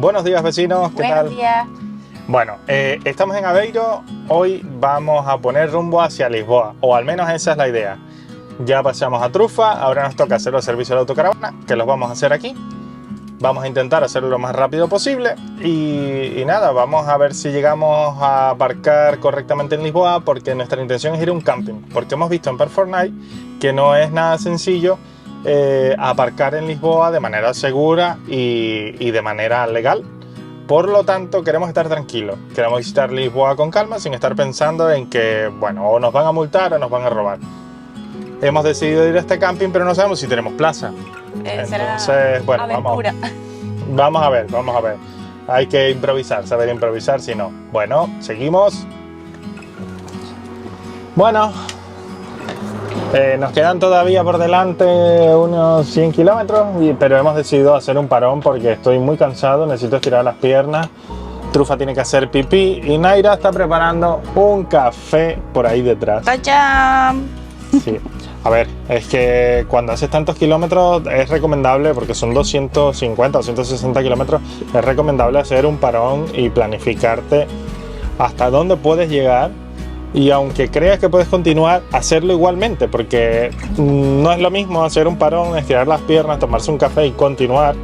Buenos días, vecinos, ¿qué tal? Buenos días. Bueno, estamos en Aveiro. Hoy vamos a poner rumbo hacia Lisboa, o al menos esa es la idea. Ya pasamos a Trufa, ahora nos toca hacer los servicios de la autocaravana, que los vamos a hacer aquí. Vamos a intentar hacerlo lo más rápido posible y nada, vamos a ver si llegamos a aparcar correctamente en Lisboa, porque nuestra intención es ir a un camping, porque hemos visto en Perfortnite que no es nada sencillo aparcar en Lisboa de manera segura y de manera legal. Por lo tanto, queremos estar tranquilos, queremos visitar Lisboa con calma, sin estar pensando en que, bueno, o nos van a multar o nos van a robar. Hemos decidido ir a este camping, pero no sabemos si tenemos plaza. Entonces, bueno, vamos a ver. Hay que improvisar, saber improvisar, si no. Bueno, seguimos. Bueno, nos quedan todavía por delante unos 100 kilómetros, pero hemos decidido hacer un parón porque estoy muy cansado, necesito estirar las piernas. Trufa tiene que hacer pipí y Naira está preparando un café por ahí detrás. ¡Tachán! Sí. A ver, es que cuando haces tantos kilómetros es recomendable, porque son 250 o 160 kilómetros, es recomendable hacer un parón y planificarte hasta dónde puedes llegar, y aunque creas que puedes continuar, hacerlo igualmente, porque no es lo mismo hacer un parón, estirar las piernas, tomarse un café y continuar.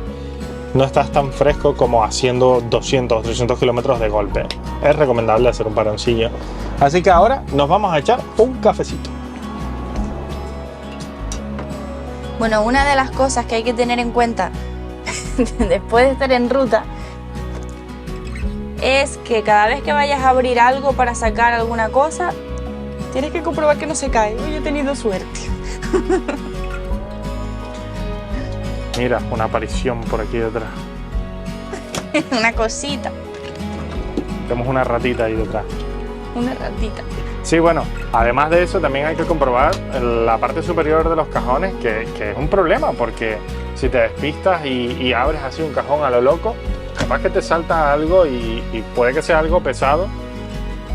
No estás tan fresco como haciendo 200 o 300 kilómetros de golpe. Es recomendable hacer un paroncillo. Así que ahora nos vamos a echar un cafecito. Bueno, una de las cosas que hay que tener en cuenta después de estar en ruta es que cada vez que vayas a abrir algo para sacar alguna cosa, tienes que comprobar que no se cae. Hoy he tenido suerte. Mira, una aparición por aquí detrás. Una cosita. Tenemos una ratita ahí detrás. Una ratita. Sí, bueno, además de eso también hay que comprobar la parte superior de los cajones, que es un problema, porque si te despistas y abres así un cajón a lo loco, capaz que te salta algo y puede que sea algo pesado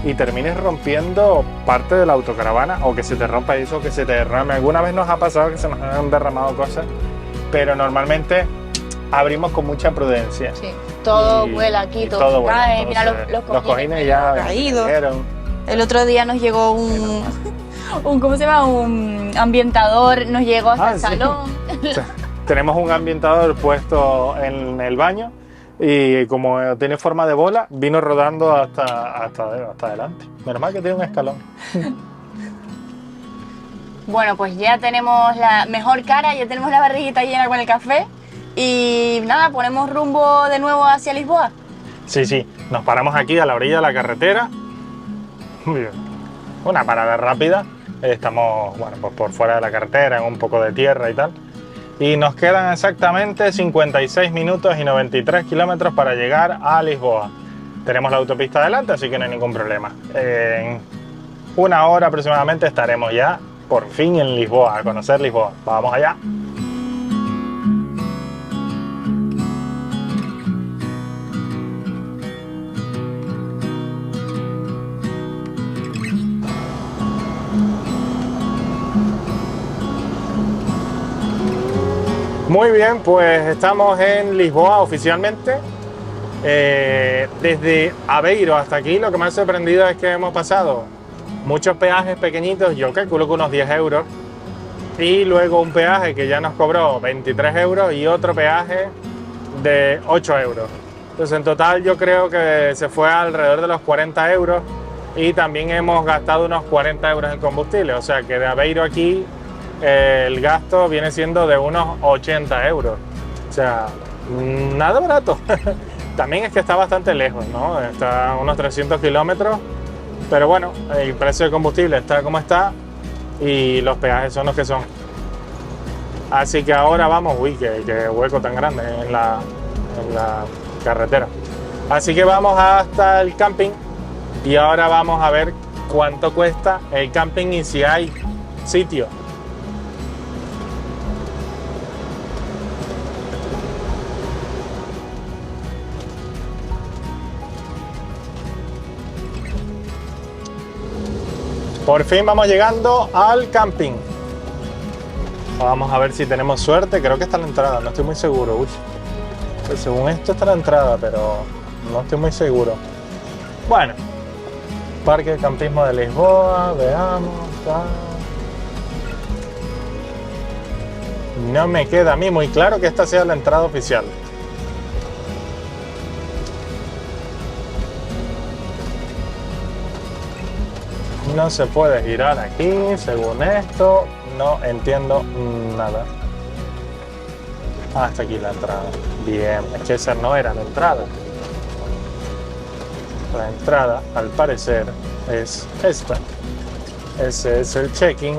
y termines rompiendo parte de la autocaravana, o que se te rompa eso, que se te derrame. Alguna vez nos ha pasado que se nos han derramado cosas, pero normalmente abrimos con mucha prudencia. Sí, todo vuela aquí, todo cae. Mira, los cojines ya caídos. cayeron. El otro día nos llegó ¿cómo se llama? Un ambientador, nos llegó hasta el salón. Tenemos un ambientador puesto en el baño y como tiene forma de bola, vino rodando hasta adelante. Menos mal que tiene un escalón. Bueno, pues ya tenemos la mejor cara, ya tenemos la barriguita llena con el café y nada, ponemos rumbo de nuevo hacia Lisboa. Sí, nos paramos aquí a la orilla de la carretera. Muy bien. Una parada rápida. Estamos, bueno, pues por fuera de la carretera, en un poco de tierra y tal. Y nos quedan exactamente 56 minutos y 93 kilómetros para llegar a Lisboa. Tenemos la autopista adelante, así que no hay ningún problema. En una hora aproximadamente estaremos ya, por fin, en Lisboa, a conocer Lisboa. Vamos allá. Muy bien, pues estamos en Lisboa oficialmente. Desde Aveiro hasta aquí lo que me ha sorprendido es que hemos pasado muchos peajes pequeñitos, yo calculo que unos 10 euros, y luego un peaje que ya nos cobró 23 euros y otro peaje de 8 euros. Entonces en total yo creo que se fue alrededor de los 40 euros y también hemos gastado unos 40 euros en combustible, o sea que de Aveiro aquí el gasto viene siendo de unos 80 euros, o sea, nada barato. También es que está bastante lejos, ¿no? Está a unos 300 kilómetros, pero bueno, el precio de combustible está como está y los peajes son los que son. Así que ahora vamos, uy, qué hueco tan grande en la carretera. Así que vamos hasta el camping y ahora vamos a ver cuánto cuesta el camping y si hay sitio. Por fin vamos llegando al camping. Vamos a ver si tenemos suerte. Creo que está en la entrada, no estoy muy seguro. Uy. Pues según esto está la entrada, pero no estoy muy seguro. Bueno, Parque de Campismo de Lisboa, veamos, tal. No me queda a mí muy claro que esta sea la entrada oficial. No se puede girar aquí, según esto, no entiendo nada. Hasta aquí la entrada. Bien, es que esa no era la entrada. La entrada, al parecer, es esta. Ese es el check-in.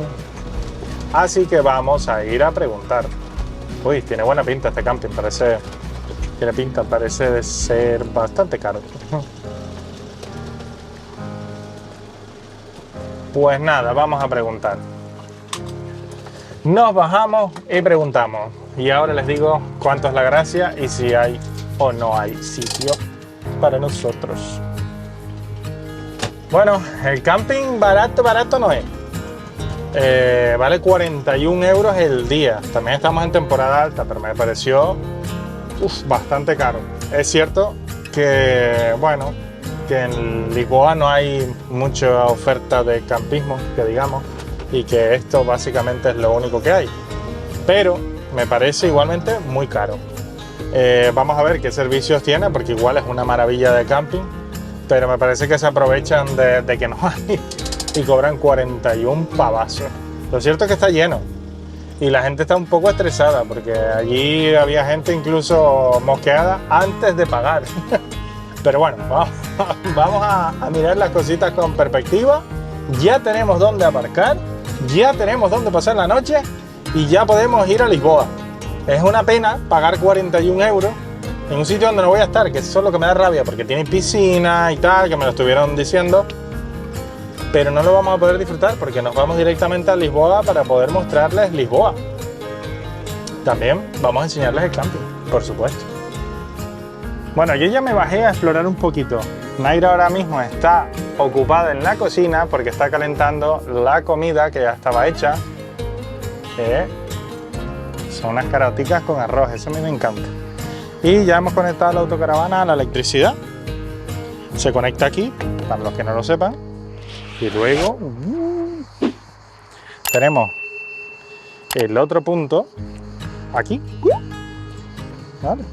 Así que vamos a ir a preguntar. Uy, tiene buena pinta este camping, tiene pinta, parece de ser bastante caro. Pues nada, vamos a preguntar. Nos bajamos y preguntamos. Y ahora les digo cuánto es la gracia y si hay o no hay sitio para nosotros. Bueno, el camping barato no es. Vale 41 euros el día. También estamos en temporada alta, pero me pareció bastante caro. Es cierto que, bueno, que en Lisboa no hay mucha oferta de campismo, que digamos, y que esto básicamente es lo único que hay. Pero me parece igualmente muy caro. Vamos a ver qué servicios tiene, porque igual es una maravilla de camping, pero me parece que se aprovechan de que no hay y cobran 41 pavazos. Lo cierto es que está lleno y la gente está un poco estresada porque allí había gente incluso mosqueada antes de pagar. Pero bueno, vamos a mirar las cositas con perspectiva. Ya tenemos dónde aparcar, ya tenemos dónde pasar la noche y ya podemos ir a Lisboa. Es una pena pagar 41 euros en un sitio donde no voy a estar, que eso es lo que me da rabia, porque tiene piscina y tal, que me lo estuvieron diciendo, pero no lo vamos a poder disfrutar porque nos vamos directamente a Lisboa para poder mostrarles Lisboa. También vamos a enseñarles el camping, por supuesto. Bueno, yo ya me bajé a explorar un poquito. Naira ahora mismo está ocupada en la cocina porque está calentando la comida que ya estaba hecha. Son unas caroticas con arroz, eso a mí me encanta. Y ya hemos conectado la autocaravana a la electricidad. Se conecta aquí, para los que no lo sepan. Y luego tenemos el otro punto aquí. ¿Vale?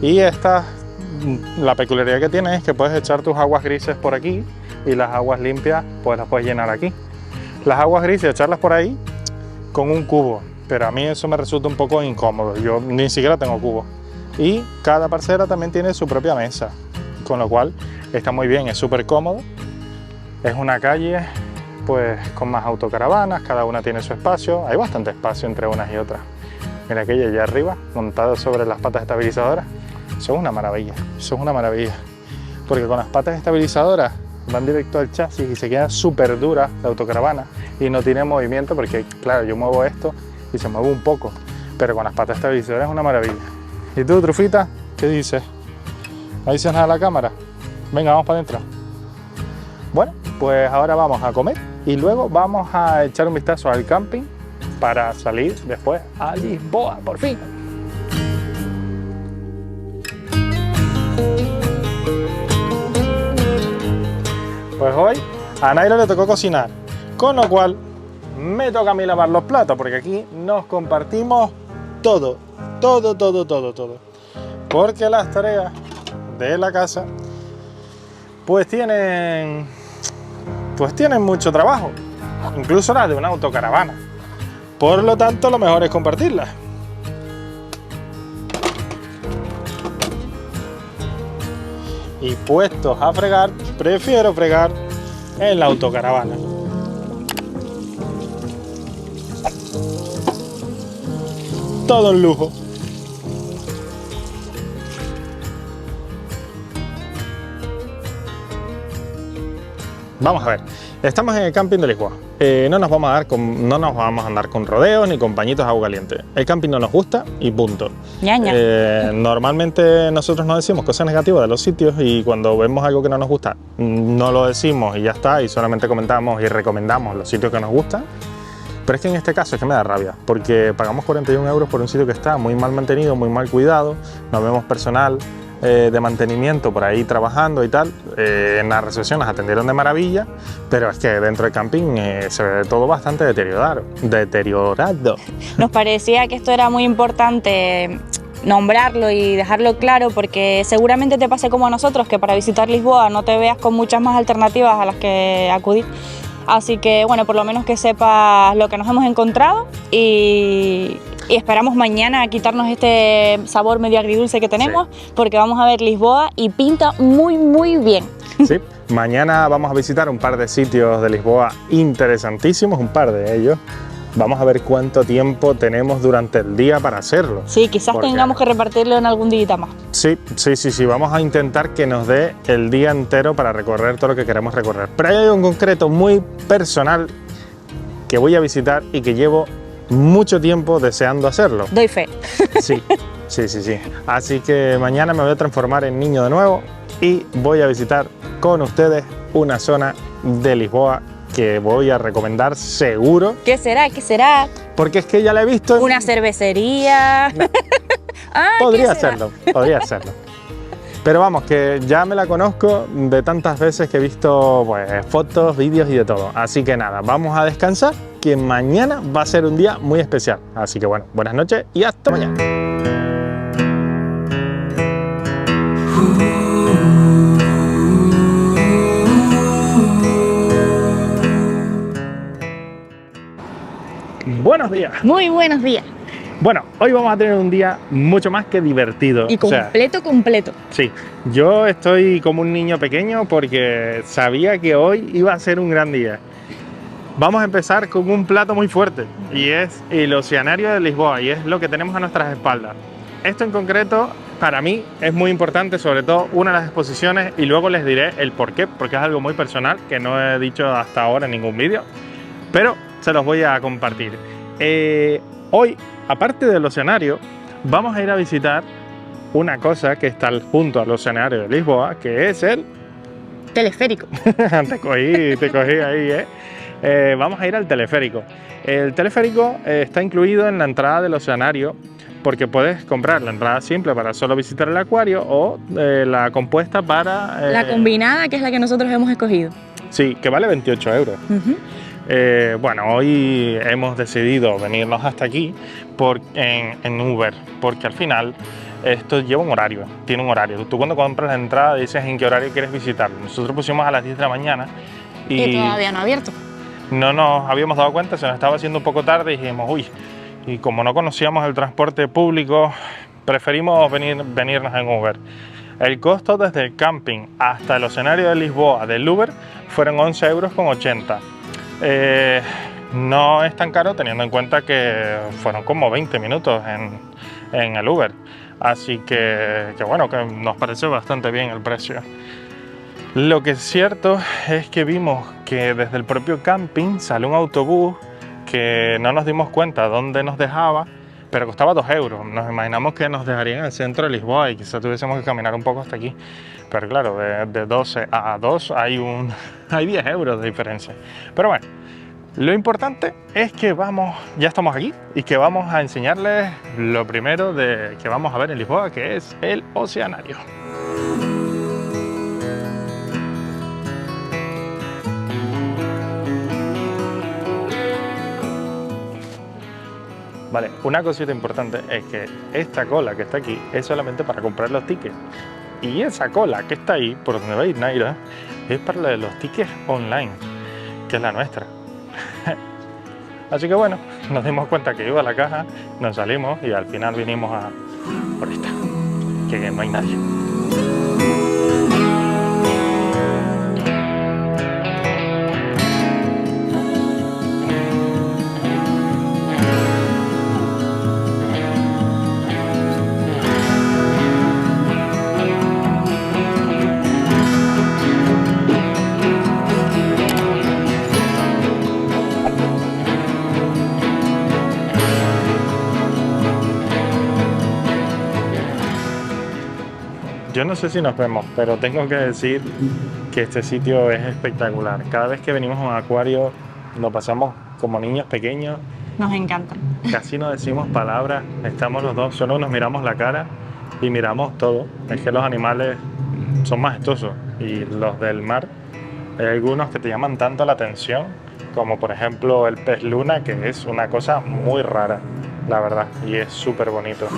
Y esta, la peculiaridad que tiene es que puedes echar tus aguas grises por aquí y las aguas limpias pues las puedes llenar aquí. Las aguas grises echarlas por ahí con un cubo, pero a mí eso me resulta un poco incómodo, yo ni siquiera tengo cubo. Y cada parcela también tiene su propia mesa, con lo cual está muy bien, es súper cómodo. Es una calle pues con más autocaravanas, cada una tiene su espacio, hay bastante espacio entre unas y otras. Mira aquella allá arriba, montada sobre las patas estabilizadoras, eso es una maravilla, porque con las patas estabilizadoras van directo al chasis y se queda súper dura la autocaravana y no tiene movimiento porque, claro, yo muevo esto y se mueve un poco, pero con las patas estabilizadoras es una maravilla. ¿Y tú, Trufita, qué dices? ¿No dices nada a la cámara? Venga, vamos para adentro. Bueno, pues ahora vamos a comer y luego vamos a echar un vistazo al camping para salir después a Lisboa, por fin. Pues hoy a Naira le tocó cocinar, con lo cual me toca a mí lavar los platos, porque aquí nos compartimos todo. Porque las tareas de la casa pues tienen mucho trabajo, incluso las de una autocaravana. Por lo tanto, lo mejor es compartirlas. Y puestos a fregar, prefiero fregar en la autocaravana. Todo un lujo. Vamos a ver, estamos en el camping de Lisboa. No nos vamos a andar con rodeos ni con pañitos de agua caliente. El camping no nos gusta y punto. Normalmente nosotros no decimos cosas negativas de los sitios y cuando vemos algo que no nos gusta no lo decimos y ya está, y solamente comentamos y recomendamos los sitios que nos gustan. Pero es que en este caso es que me da rabia, porque pagamos 41 euros por un sitio que está muy mal mantenido, muy mal cuidado, no vemos personal de mantenimiento por ahí trabajando y tal. En la recepción nos atendieron de maravilla, pero es que dentro del camping se ve todo bastante deteriorado. Nos parecía que esto era muy importante nombrarlo y dejarlo claro, porque seguramente te pase como a nosotros, que para visitar Lisboa no te veas con muchas más alternativas a las que acudir. Así que bueno, por lo menos que sepas lo que nos hemos encontrado y esperamos mañana quitarnos este sabor medio agridulce que tenemos, sí, porque vamos a ver Lisboa y pinta muy bien. Sí, mañana vamos a visitar un par de sitios de Lisboa interesantísimos, un par de ellos. Vamos a ver cuánto tiempo tenemos durante el día para hacerlo. Sí, quizás tengamos que repartirlo en algún día más. Sí, vamos a intentar que nos dé el día entero para recorrer todo lo que queremos recorrer. Pero hay algo en concreto muy personal que voy a visitar y que llevo mucho tiempo deseando hacerlo. Doy fe. Sí. Así que mañana me voy a transformar en niño de nuevo y voy a visitar con ustedes una zona de Lisboa que voy a recomendar seguro. ¿Qué será? ¿Qué será? Porque es que ya la he visto. ¿Una cervecería? No. Podría serlo. Pero vamos, que ya me la conozco de tantas veces que he visto pues, fotos, vídeos y de todo. Así que nada, vamos a descansar, que mañana va a ser un día muy especial. Así que bueno, buenas noches y hasta mañana. Buenos días. Muy buenos días. Bueno, hoy vamos a tener un día mucho más que divertido. Y completo. Sí, yo estoy como un niño pequeño porque sabía que hoy iba a ser un gran día. Vamos a empezar con un plato muy fuerte y es el Oceanario de Lisboa y es lo que tenemos a nuestras espaldas. Esto en concreto para mí es muy importante, sobre todo una de las exposiciones, y luego les diré el porqué, porque es algo muy personal que no he dicho hasta ahora en ningún vídeo, pero se los voy a compartir. Hoy, aparte del Oceanario, vamos a ir a visitar una cosa que está junto al Oceanario de Lisboa, que es el teleférico. te cogí ahí, vamos a ir al teleférico. El teleférico está incluido en la entrada del Oceanario, porque puedes comprar la entrada simple para solo visitar el acuario o la compuesta para... la combinada, que es la que nosotros hemos escogido. Sí, que vale 28 euros. Bueno, hoy hemos decidido venirnos hasta aquí en Uber, porque al final esto lleva un horario, tiene un horario. Tú cuando compras la entrada dices en qué horario quieres visitarlo. Nosotros pusimos a las 10 de la mañana y todavía no ha abierto. No nos habíamos dado cuenta, se nos estaba haciendo un poco tarde y dijimos, uy, y como no conocíamos el transporte público, preferimos venirnos en Uber. El costo desde el camping hasta el Oceanario de Lisboa del Uber fueron 11,80 €. No es tan caro teniendo en cuenta que fueron como 20 minutos en el Uber. Así que bueno, que nos pareció bastante bien el precio. Lo que es cierto es que vimos que desde el propio camping sale un autobús que no nos dimos cuenta dónde nos dejaba, pero costaba 2 euros. Nos imaginamos que nos dejarían en el centro de Lisboa y quizás tuviésemos que caminar un poco hasta aquí. Pero claro, de 12 a 2 hay 10 euros de diferencia. Pero bueno, lo importante es que ya estamos aquí y que vamos a enseñarles lo primero que vamos a ver en Lisboa, que es el Oceanario. Vale, una cosita importante es que esta cola que está aquí es solamente para comprar los tickets. Y esa cola que está ahí, por donde veis Naira, es para los tickets online, que es la nuestra. Así que bueno, nos dimos cuenta que iba a la caja, nos salimos y al final vinimos por esta, que no hay nadie. Yo no sé si nos vemos, pero tengo que decir que este sitio es espectacular. Cada vez que venimos a un acuario lo pasamos como niños pequeños. Nos encantan. Casi no decimos palabras, estamos los dos, solo nos miramos la cara y miramos todo. Es que los animales son majestuosos y los del mar, hay algunos que te llaman tanto la atención, como por ejemplo el pez luna, que es una cosa muy rara, la verdad, y es súper bonito.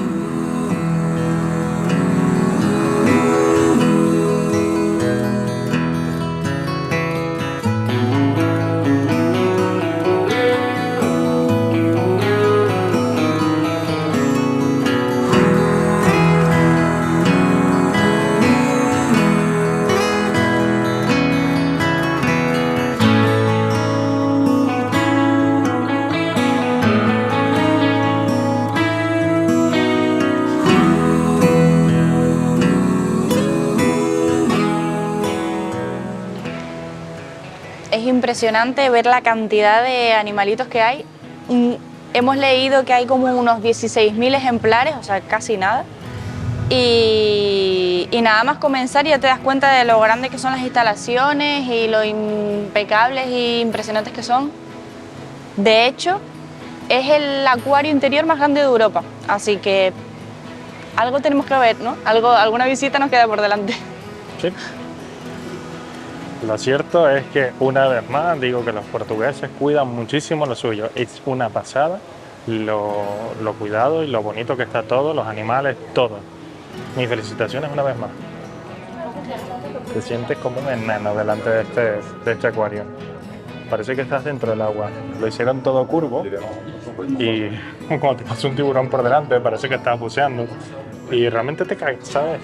Es impresionante ver la cantidad de animalitos que hay. Hemos leído que hay como unos 16.000 ejemplares, o sea, casi nada. Y nada más comenzar ya te das cuenta de lo grandes que son las instalaciones y lo impecables e impresionantes que son. De hecho, es el acuario interior más grande de Europa, así que algo tenemos que ver, ¿no? Alguna visita nos queda por delante. Sí. Lo cierto es que una vez más digo que los portugueses cuidan muchísimo lo suyo. Es una pasada lo cuidado y lo bonito que está todo, los animales, todo. Mis felicitaciones una vez más. Te sientes como un enano delante de este acuario. Parece que estás dentro del agua. Lo hicieron todo curvo y cuando te pasa un tiburón por delante parece que estás buceando y realmente te caes, ¿sabes?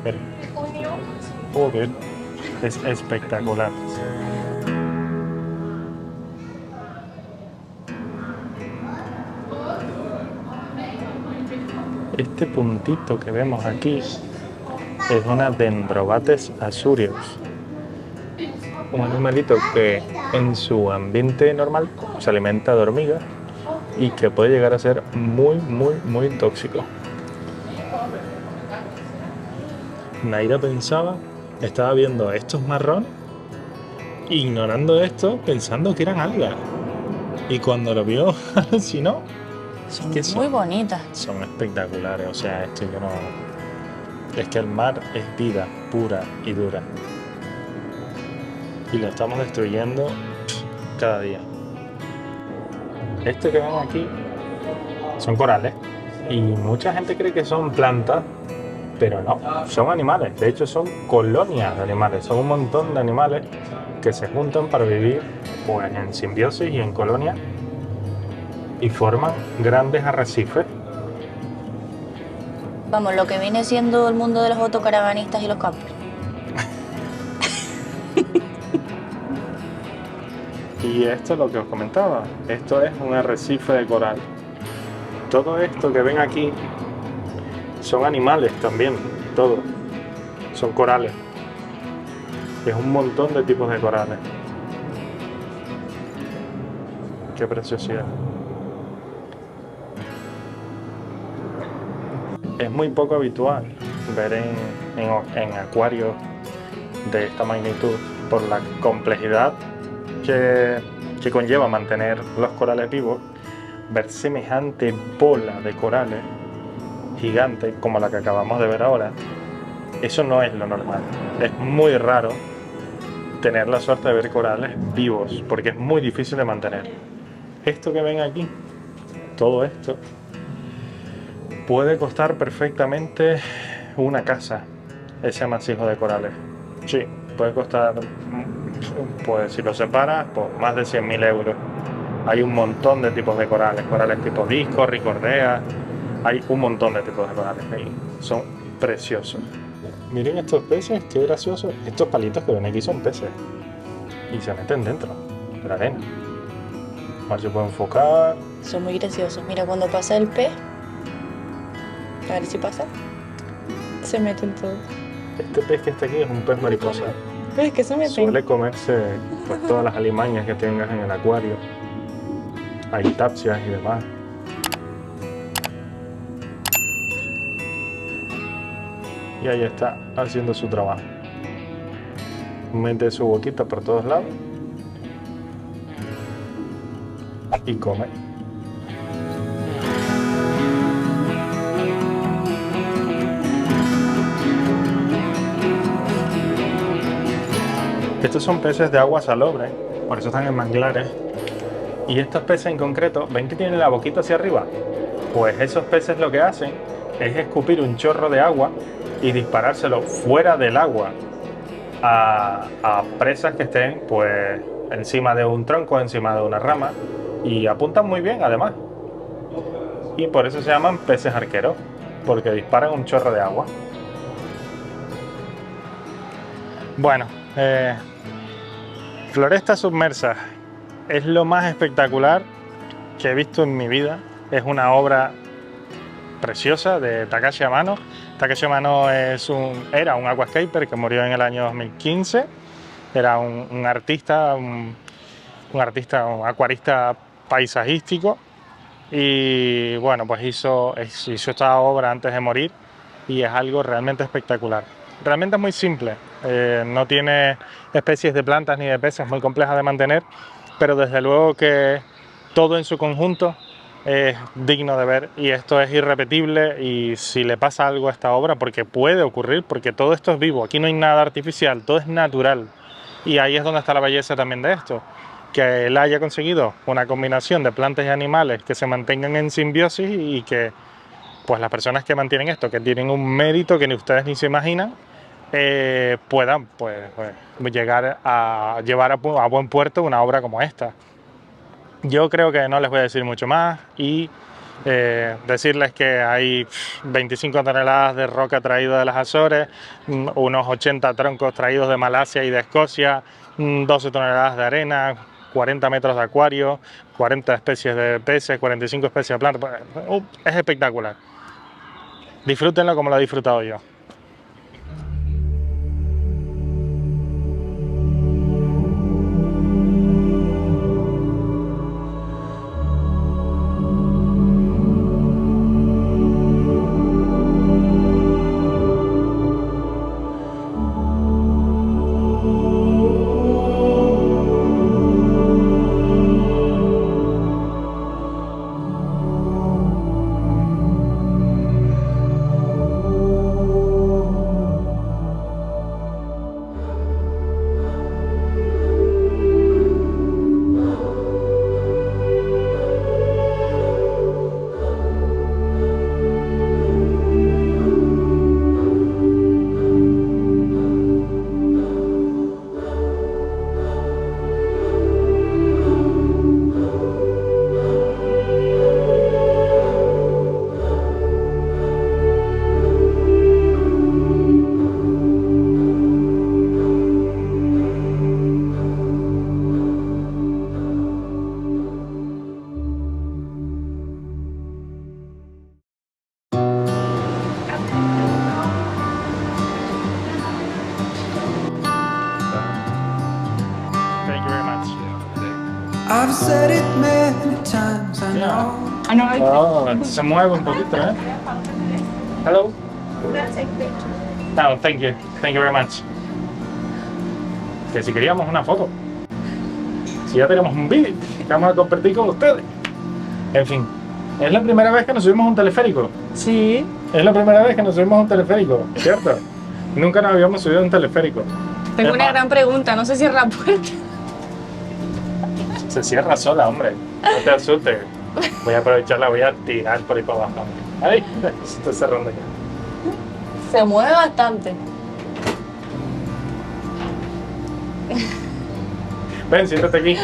Mira. Joder. Es espectacular. Este puntito que vemos aquí es una Dendrobates azurius, un animalito que en su ambiente normal se alimenta de hormigas y que puede llegar a ser muy tóxico. Naira pensaba, estaba viendo estos marrones, ignorando esto, pensando que eran algas. Y cuando lo vio, alucinó. Son muy bonitas. Son espectaculares, o sea, esto yo no... Es que el mar es vida pura y dura. Y lo estamos destruyendo cada día. Este que ven aquí son corales. Y mucha gente cree que son plantas, pero no, son animales. De hecho, son colonias de animales. Son un montón de animales que se juntan para vivir pues, en simbiosis y en colonias y forman grandes arrecifes. Vamos, lo que viene siendo el mundo de los autocaravanistas y los campers. Y esto es lo que os comentaba. Esto es un arrecife de coral. Todo esto que ven aquí son animales también, todo. Son corales. Es un montón de tipos de corales. Qué preciosidad. Es muy poco habitual ver en acuarios de esta magnitud por la complejidad que conlleva mantener los corales vivos, ver semejante bola de corales gigante como la que acabamos de ver ahora. Eso no es lo normal. Es muy raro tener la suerte de ver corales vivos porque es muy difícil de mantener. Esto que ven aquí, todo esto, puede costar perfectamente una casa, ese amasijo de corales. Sí, puede costar, pues si lo separas, pues más de 100.000 euros. Hay un montón de tipos de corales, corales tipo disco, ricordea, hay un montón de tipos de corales ahí. Son preciosos. Miren estos peces, qué gracioso. Estos palitos que ven aquí son peces y se meten dentro de la arena. A ver si puedo enfocar. Son muy graciosos. Mira, cuando pasa el pez, a ver si pasa, se meten todos. Este pez que está aquí es un pez mariposa. ¿Ves que se meten? Suele comerse pues, todas las alimañas que tengas en el acuario. Hay tapsias y demás. Y ahí está, haciendo su trabajo. Mete su boquita por todos lados. y come. Estos son peces de agua salobre, por eso están en manglares. Y estos peces en concreto, ¿ven que tienen la boquita hacia arriba? Pues esos peces lo que hacen es escupir un chorro de agua y disparárselo fuera del agua a presas que estén pues encima de un tronco, encima de una rama, y apuntan muy bien además. Y por eso se llaman peces arqueros, porque disparan un chorro de agua. Bueno, Floresta Submersa es lo más espectacular que he visto en mi vida. Es una obra preciosa de Takashi Amano. Takashi Amano era un aquascaper que murió en el año 2015. Era un artista, un acuarista paisajístico. Y bueno, pues hizo esta obra antes de morir y es algo realmente espectacular. Realmente es muy simple, no tiene especies de plantas ni de peces muy complejas de mantener, pero desde luego que todo en su conjunto es digno de ver y esto es irrepetible. Y si le pasa algo a esta obra, porque puede ocurrir, porque todo esto es vivo, aquí no hay nada artificial, todo es natural, y ahí es donde está la belleza también de esto, que él haya conseguido una combinación de plantas y animales que se mantengan en simbiosis y que pues las personas que mantienen esto, que tienen un mérito que ni ustedes ni se imaginan, puedan pues llegar a llevar a buen puerto una obra como esta. Yo creo que no les voy a decir mucho más y decirles que hay 25 toneladas de roca traída de las Azores, unos 80 troncos traídos de Malasia y de Escocia, 12 toneladas de arena, 40 metros de acuario, 40 especies de peces, 45 especies de plantas. Es espectacular. Disfrútenlo como lo he disfrutado yo. I've said it many times, I know. Oh, se mueve un poquito, ¿eh? Hello. No, thank you very much. Que si queríamos una foto, si ya tenemos un vídeo que vamos a compartir con ustedes. En fin, es la primera vez que nos subimos a un teleférico. Sí. Es la primera vez que nos subimos a un teleférico, ¿cierto? Nunca nos habíamos subido a un teleférico. Tengo una gran pregunta, no se cierra la puerta. Se cierra sola, hombre. No te asustes. Voy a aprovecharla, voy a tirar por ahí para abajo. Ahí, se está cerrando ya. Se mueve bastante. Ven, siéntate aquí.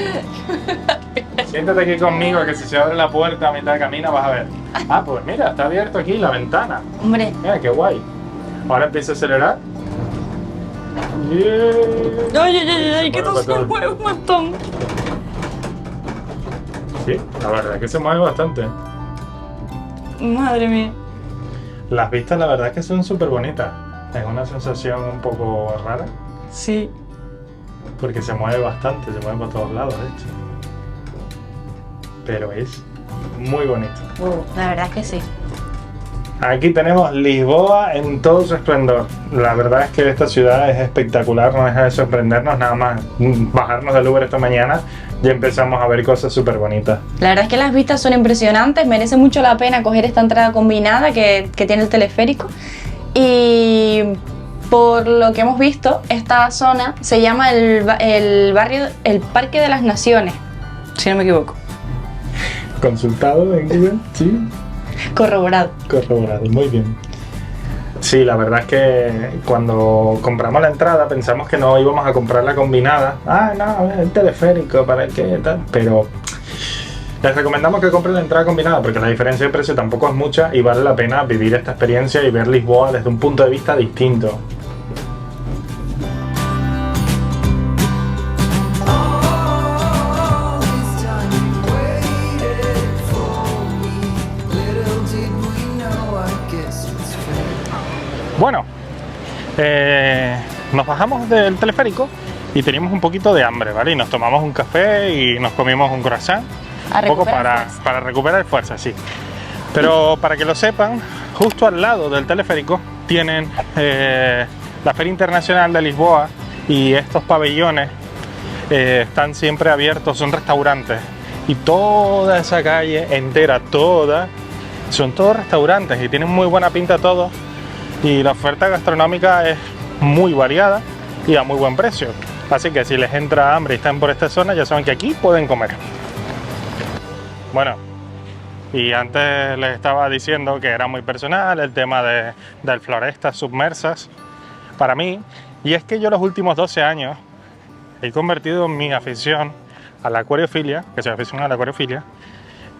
Siéntate aquí conmigo, que si se abre la puerta a mitad de camino vas a ver. Ah, pues mira, está abierto aquí la ventana. Hombre. Mira, qué guay. Ahora empieza a acelerar. Yeah. Ay, que todo se mueve un montón. Sí, la verdad es que se mueve bastante. Madre mía. Las vistas la verdad es que son súper bonitas. Es una sensación un poco rara. Sí. Porque se mueve bastante, se mueve por todos lados, de hecho. Pero es muy bonito. La verdad es que sí. Aquí tenemos Lisboa en todo su esplendor. La verdad es que esta ciudad es espectacular, no deja de sorprendernos nada más bajarnos del Uber esta mañana ya empezamos a ver cosas súper bonitas. La verdad es que las vistas son impresionantes, merece mucho la pena coger esta entrada combinada que tiene el teleférico. Y por lo que hemos visto, esta zona se llama el Parque de las Naciones, si no me equivoco. ¿Consultado en Google? Sí. Corroborado. Corroborado, muy bien. Sí, la verdad es que cuando compramos la entrada pensamos que no íbamos a comprar la combinada. Ah, no, el teleférico, ¿para qué? Tal. Pero les recomendamos que compren la entrada combinada porque la diferencia de precio tampoco es mucha y vale la pena vivir esta experiencia y ver Lisboa desde un punto de vista distinto. Bueno, nos bajamos del teleférico y teníamos un poquito de hambre, ¿vale? Y nos tomamos un café y nos comimos un croissant, un poco para recuperar fuerza, sí. Pero para que lo sepan, justo al lado del teleférico tienen la Feria Internacional de Lisboa y estos pabellones están siempre abiertos, son restaurantes. Y toda esa calle entera, son todos restaurantes y tienen muy buena pinta todos. Y la oferta gastronómica es muy variada y a muy buen precio. Así que si les entra hambre y están por esta zona, ya saben que aquí pueden comer. Bueno, y antes les estaba diciendo que era muy personal el tema de florestas submersas para mí. Y es que yo los últimos 12 años he convertido mi afición a la acuariofilia, que soy aficionado a la acuariofilia,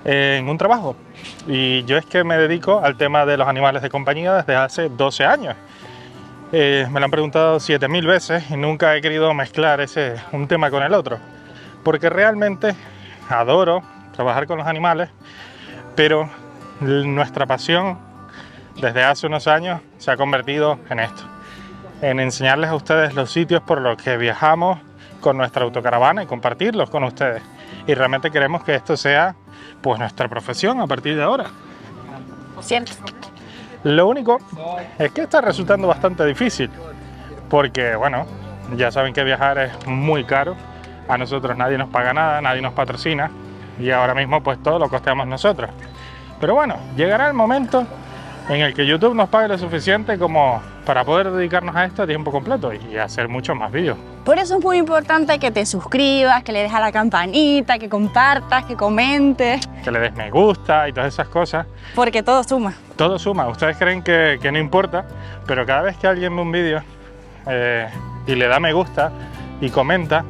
en un trabajo. Y yo es que me dedico al tema de los animales de compañía desde hace 12 años. Me lo han preguntado 7000 veces y nunca he querido mezclar un tema con el otro, porque realmente adoro trabajar con los animales, pero nuestra pasión desde hace unos años se ha convertido en esto, en enseñarles a ustedes los sitios por los que viajamos con nuestra autocaravana y compartirlos con ustedes. Y realmente queremos que esto sea pues nuestra profesión a partir de ahora. Cierto. Lo único es que está resultando bastante difícil, porque bueno, ya saben que viajar es muy caro, a nosotros nadie nos paga nada, nadie nos patrocina y ahora mismo pues todo lo costeamos nosotros. Pero bueno, llegará el momento en el que YouTube nos pague lo suficiente como para poder dedicarnos a esto a tiempo completo y hacer muchos más vídeos. Por eso es muy importante que te suscribas, que le des a la campanita, que compartas, que comentes. Que le des me gusta y todas esas cosas. Porque todo suma. Todo suma. Ustedes creen que no importa, pero cada vez que alguien ve un vídeo y le da me gusta y comenta,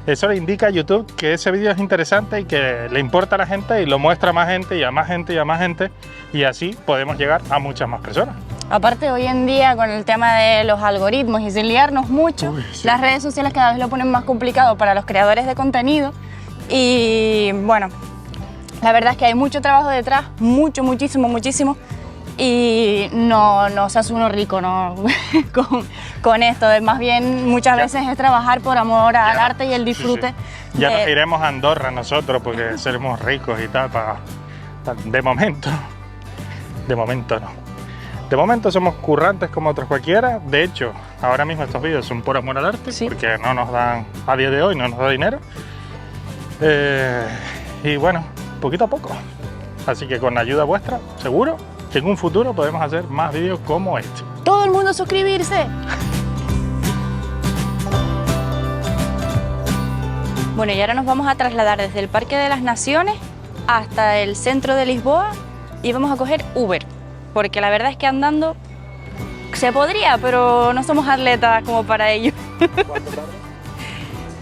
eso le indica a YouTube que ese vídeo es interesante y que le importa a la gente y lo muestra a más gente y a más gente y a más gente, y así podemos llegar a muchas más personas. Aparte, hoy en día con el tema de los algoritmos y sin liarnos mucho, sí, las redes sociales cada vez lo ponen más complicado para los creadores de contenido y bueno, la verdad es que hay mucho trabajo detrás, muchísimo, y no se hace uno rico, ¿no? con esto, más bien muchas veces es trabajar por amor al arte y el disfrute. Sí. Ya nos iremos a Andorra nosotros porque seremos ricos y tal, de momento no. De momento somos currantes como otros cualquiera. De hecho, ahora mismo estos vídeos son por amor al arte, sí, porque no nos dan, a día de hoy no nos da dinero. Y bueno, poquito a poco. Así que con la ayuda vuestra, seguro que en un futuro podemos hacer más vídeos como este. ¡Todo el mundo suscribirse! Bueno, y ahora nos vamos a trasladar desde el Parque de las Naciones hasta el centro de Lisboa y vamos a coger Uber. Porque la verdad es que andando se podría, pero no somos atletas como para ello. ¿Cuánto tarda?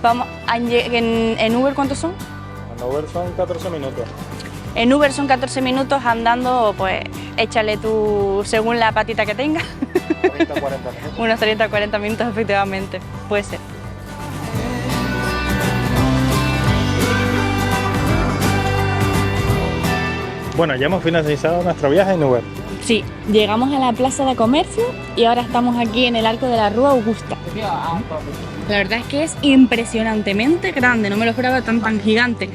Vamos en Uber, ¿cuántos son? En Uber son 14 minutos. En Uber son 14 minutos, andando, pues échale tú según la patita que tengas. 30-40 minutos. Unos 30-40 minutos efectivamente, puede ser. Bueno, ya hemos finalizado nuestro viaje en Uber. Sí, llegamos a la plaza de comercio y ahora estamos aquí en el arco de la Rúa Augusta. La verdad es que es impresionantemente grande, no me lo esperaba tan gigante.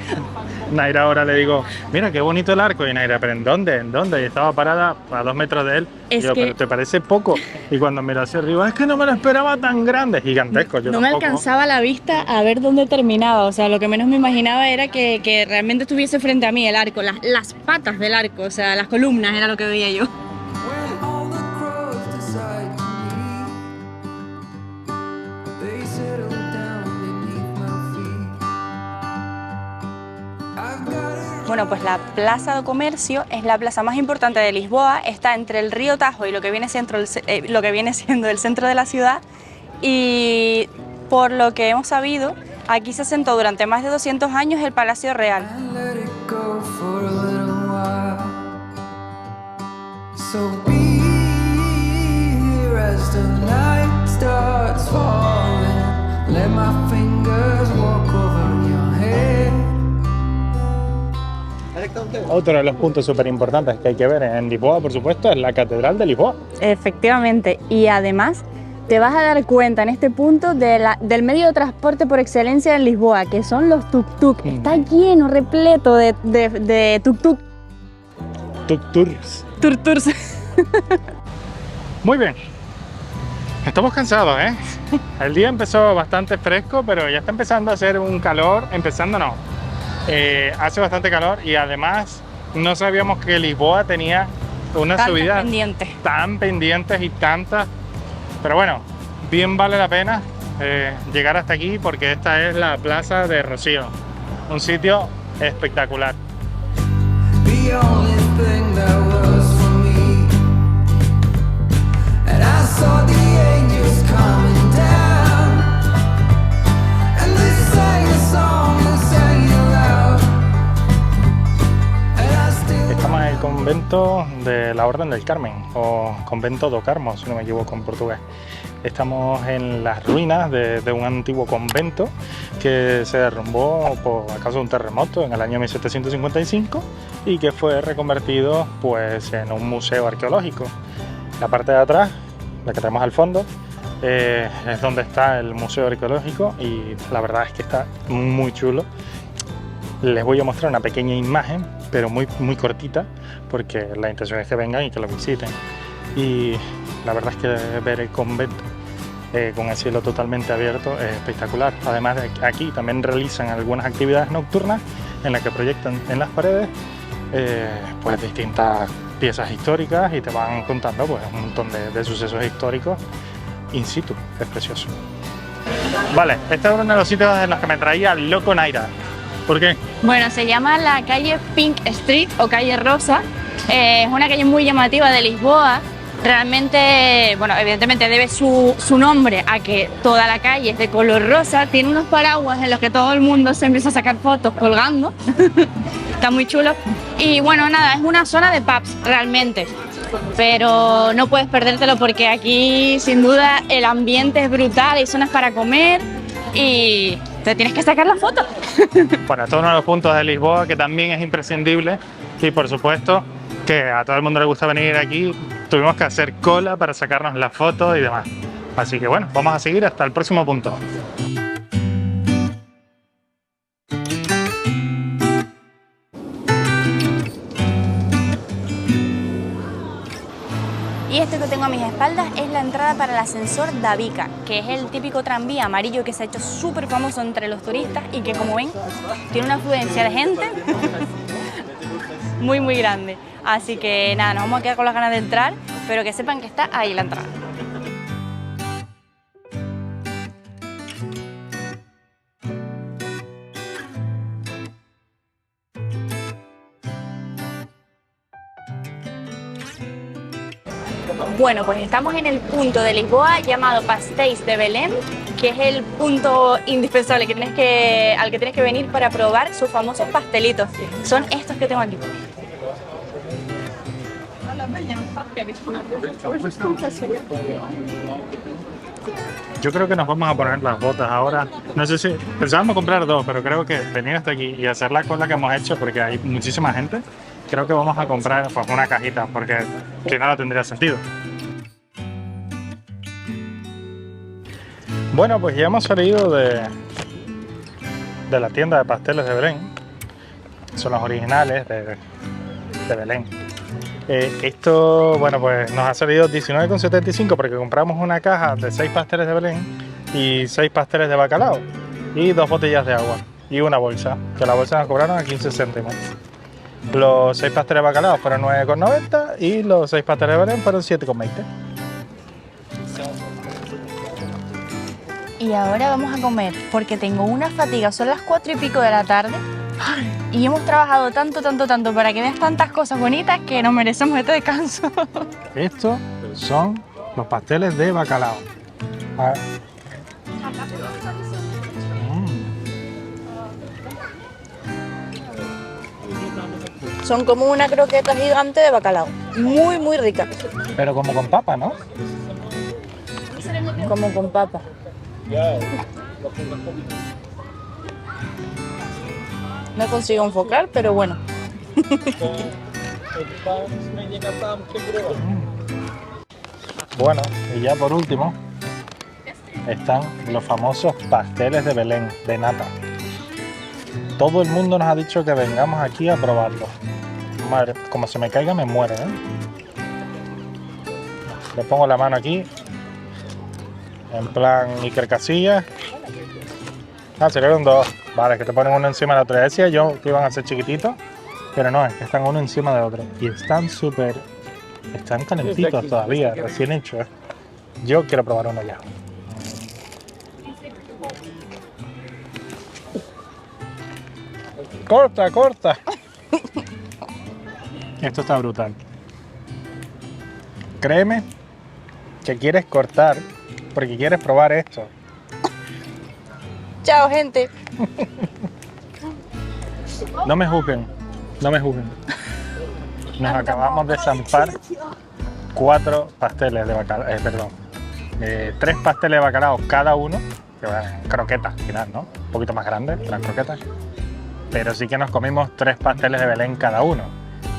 Naira ahora le digo, mira qué bonito el arco. Y Naira, ¿pero en dónde? ¿En dónde? Y estaba parada a 2 metros de él. Es y yo, que... pero ¿te parece poco? Y cuando miro hacia arriba, es que no me lo esperaba tan grande. Gigantesco, yo No me tampoco. alcanzaba la vista a ver dónde terminaba. O sea, lo que menos me imaginaba era que realmente estuviese frente a mí el arco, las patas del arco, o sea, las columnas era lo que veía yo. When all the crows decide to leave, they settle down beneath my feet. I've got it. Bueno, pues la Plaza do Comercio es la plaza más importante de Lisboa, está entre el río Tajo y lo que viene siendo el centro de la ciudad, y por lo que hemos sabido, aquí se asentó durante más de 200 años el Palacio Real. And let it go for a little while. So be here as the night starts falling. Let my fingers walk over your head. Otro de los puntos súper importantes que hay que ver en Lisboa, por supuesto, es la Catedral de Lisboa. Efectivamente, y además te vas a dar cuenta en este punto del medio de transporte por excelencia en Lisboa, que son los tuk-tuk. Está lleno, repleto de tuk-tuk. Tuk-tours. Tur-tours. Muy bien. Estamos cansados, ¿eh? El día empezó bastante fresco, pero ya está empezando a hacer un calor. Empezando no. Hace bastante calor y además no sabíamos que Lisboa tenía unas subidas tan pendientes y tantas. Pero bueno, bien vale la pena llegar hasta aquí porque esta es la Plaza de Rocío. Un sitio espectacular. The only thing that was for me. And I saw the angels coming down. And they sang a song and sang it loud. And I still Estamos en el convento de la Orden del Carmen, o Convento do Carmo, si no me equivoco en portugués. Estamos en las ruinas de un antiguo convento que se derrumbó a causa de un terremoto en el año 1755 y que fue reconvertido pues, en un museo arqueológico. La parte de atrás, la que tenemos al fondo, es donde está el museo arqueológico y la verdad es que está muy chulo. Les voy a mostrar una pequeña imagen, pero muy cortita, porque la intención es que vengan y que lo visiten. Y la verdad es que ver el convento con el cielo totalmente abierto es espectacular. Además de aquí también realizan algunas actividades nocturnas en las que proyectan en las paredes pues distintas piezas históricas y te van contando pues un montón de sucesos históricos in situ. Es precioso. Vale, este es uno de los sitios en los que me traía loco Naira. ¿Por qué? Bueno, se llama la calle Pink Street o calle Rosa. Es una calle muy llamativa de Lisboa. Realmente, bueno, evidentemente debe su nombre a que toda la calle es de color rosa. Tiene unos paraguas en los que todo el mundo se empieza a sacar fotos colgando. Está muy chulo. Y bueno, nada, es una zona de pubs realmente. Pero no puedes perdértelo porque aquí sin duda el ambiente es brutal, hay zonas para comer y te tienes que sacar la foto. Bueno, esto es uno de los puntos de Lisboa que también es imprescindible y por supuesto que a todo el mundo le gusta venir aquí. Tuvimos que hacer cola para sacarnos la foto y demás. Así que bueno, vamos a seguir hasta el próximo punto. Y esto que tengo a mis espaldas es la entrada para el ascensor da Bica, que es el típico tranvía amarillo que se ha hecho súper famoso entre los turistas y que, como ven, tiene una afluencia de gente muy grande. Así que nada, nos vamos a quedar con las ganas de entrar, pero que sepan que está ahí la entrada. Bueno, pues estamos en el punto de Lisboa llamado Pastéis de Belém, que es el punto indispensable al que tienes que venir para probar sus famosos pastelitos. Son estos que tengo aquí. Yo creo que nos vamos a poner las botas ahora. No sé si pensábamos comprar dos, pero creo que venir hasta aquí y hacer la cola que hemos hecho, porque hay muchísima gente, creo que vamos a comprar pues, una cajita, porque si no, no tendría sentido. Bueno, pues ya hemos salido de la tienda de pasteles de Belém son los originales de Belén. Esto, bueno, pues nos ha salido 19,75 porque compramos una caja de 6 pasteles de Belén y 6 pasteles de bacalao y 2 botellas de agua y una bolsa, que la bolsa nos cobraron a 15 céntimos. Los 6 pasteles de bacalao fueron 9,90 y los 6 pasteles de Belén fueron 7,20. Y ahora vamos a comer, porque tengo una fatiga, son las 4 y pico de la tarde y hemos trabajado tanto para que veas tantas cosas bonitas que nos merecemos este descanso. Estos son los pasteles de bacalao. A ver. Son como una croqueta gigante de bacalao, muy rica. Pero como con papa, ¿no? Como con papa. No consigo enfocar, pero bueno. Bueno, y ya por último están los famosos pasteles de Belén, de nata. Todo el mundo nos ha dicho que vengamos aquí a probarlos. Madre, como se me caiga me muero, ¿eh? Le pongo la mano aquí, en plan Iker Casillas. Ah, serían dos. Vale, que te ponen uno encima de la otra. Decía yo que iban a ser chiquititos, pero no, es que están uno encima de otro. Y están súper... Están calentitos todavía, recién hechos. Yo quiero probar uno ya. ¡Corta, corta! Esto está brutal. Créeme que quieres cortar porque quieres probar esto. Chao, gente. No me juzguen, no me juzguen. Nos acabamos de zampar 4 pasteles de bacalao, 3 pasteles de bacalao cada uno, que van croquetas al final, ¿no? Un poquito más grandes que las croquetas. Pero sí que nos comimos 3 pasteles de Belén cada uno,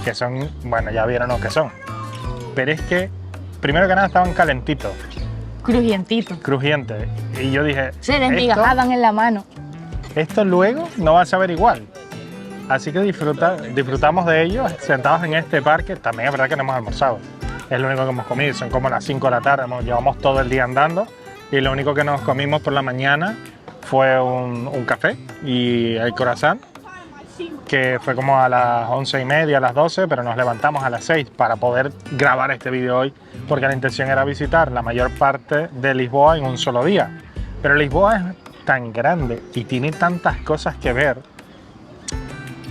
que son, bueno, ya vieron lo que son. Pero es que, primero que nada, estaban calentitos. Crujientitos. Crujientes. Y yo dije, Se desmigajaban en la mano. esto luego no va a saber igual. Así que disfrutamos de ellos sentados en este parque. También es verdad que no hemos almorzado. Es lo único que hemos comido. Son como las 5 de la tarde. Llevamos todo el día andando. Y lo único que nos comimos por la mañana fue un café y el croissant, que fue como a las 11:30, a las 12, pero nos levantamos a las 6 para poder grabar este vídeo hoy, porque la intención era visitar la mayor parte de Lisboa en un solo día. Pero Lisboa es tan grande y tiene tantas cosas que ver,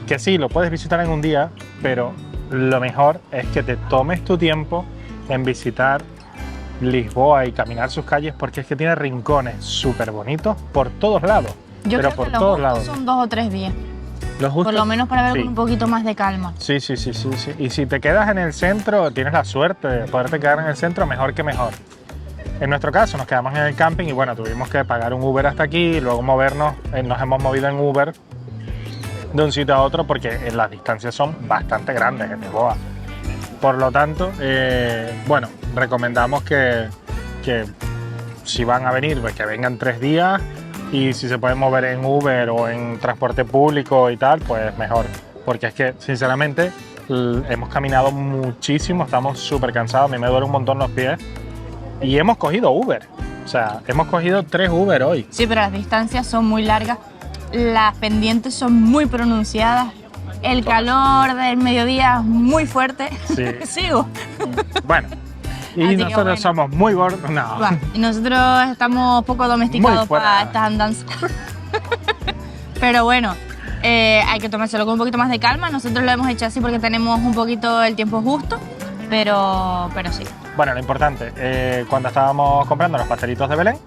que sí, lo puedes visitar en un día, pero lo mejor es que te tomes tu tiempo en visitar Lisboa y caminar sus calles, porque es que tiene rincones súper bonitos por todos lados. Yo pero creo por que los todos justos lados. son 2 o 3 días. Los justos, Por lo menos para ver sí. con un poquito más de calma. Sí. Y si te quedas en el centro, tienes la suerte de poderte quedar en el centro, mejor que mejor. En nuestro caso, nos quedamos en el camping y bueno, tuvimos que pagar un Uber hasta aquí y luego movernos. Nos hemos movido en Uber de un sitio a otro porque las distancias son bastante grandes en Lisboa. Por lo tanto, bueno, recomendamos que si van a venir, pues que vengan 3 días. Y si se pueden mover en Uber o en transporte público y tal, pues mejor. Porque es que, sinceramente, hemos caminado muchísimo, estamos súper cansados, a mí me duele un montón los pies. Y hemos cogido Uber. O sea, hemos cogido 3 Uber hoy. Sí, pero las distancias son muy largas, las pendientes son muy pronunciadas, el calor del mediodía es muy fuerte. Sí. Sigo. Bueno. Y Así que nosotros bueno. somos muy gordos. No. Va, y nosotros estamos poco domesticados Muy fuera. para estas andanzas. Pero bueno, hay que tomárselo con un poquito más de calma. Nosotros lo hemos hecho así porque tenemos un poquito el tiempo justo, pero sí. Bueno, lo importante, cuando estábamos comprando los pastelitos de Belén,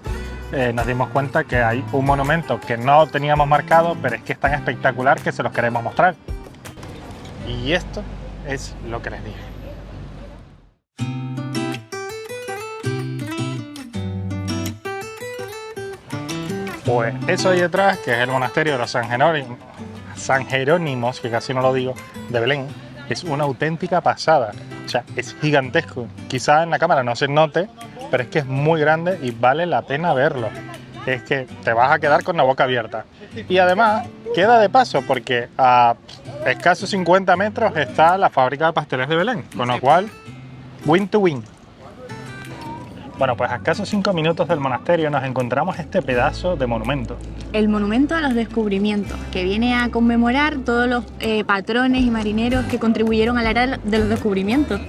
nos dimos cuenta que hay un monumento que no teníamos marcado, pero es que es tan espectacular que se los queremos mostrar. Y esto es lo que les dije. Pues eso ahí detrás, que es el monasterio de los San Jerónimos, que casi no lo digo, de Belén, es una auténtica pasada. O sea, es gigantesco. Quizá en la cámara no se note, pero es que es muy grande y vale la pena verlo. es que te vas a quedar con la boca abierta. Y además, queda de paso porque a escasos 50 metros está la fábrica de pasteles de Belén, con lo cual, win to win. Bueno, pues a escasos 5 minutos del monasterio nos encontramos este pedazo de monumento. El monumento a los descubrimientos, que viene a conmemorar todos los patrones y marineros que contribuyeron a la era de los descubrimientos.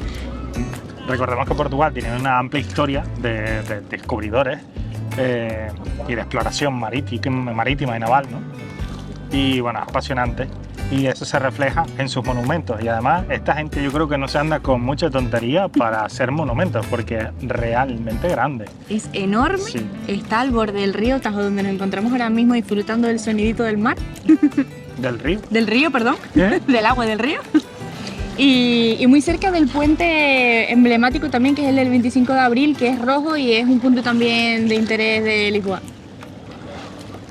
Recordemos que Portugal tiene una amplia historia de descubridores y de exploración marítima y naval, ¿no? Y bueno, es apasionante. Y eso se refleja en sus monumentos. Y además, esta gente yo creo que no se anda con mucha tontería para hacer monumentos, porque es realmente grande. Es enorme, Sí. Está al borde del río Tajo, donde nos encontramos ahora mismo disfrutando del sonidito del mar. Del río. Del río, perdón. ¿Qué? Del agua del río. Y muy cerca del puente emblemático también, que es el del 25 de abril, que es rojo y es un punto también de interés de Lisboa.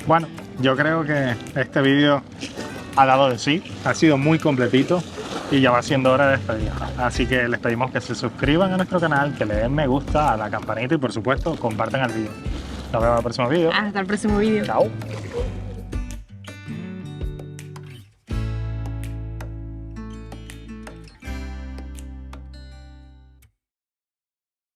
Bueno, yo creo que este vídeo ha dado de sí, ha sido muy completito y ya va siendo hora de despedirnos. Así que les pedimos que se suscriban a nuestro canal, que le den me gusta a la campanita y por supuesto compartan el vídeo. Nos vemos en el próximo vídeo. Hasta el próximo vídeo. Chao.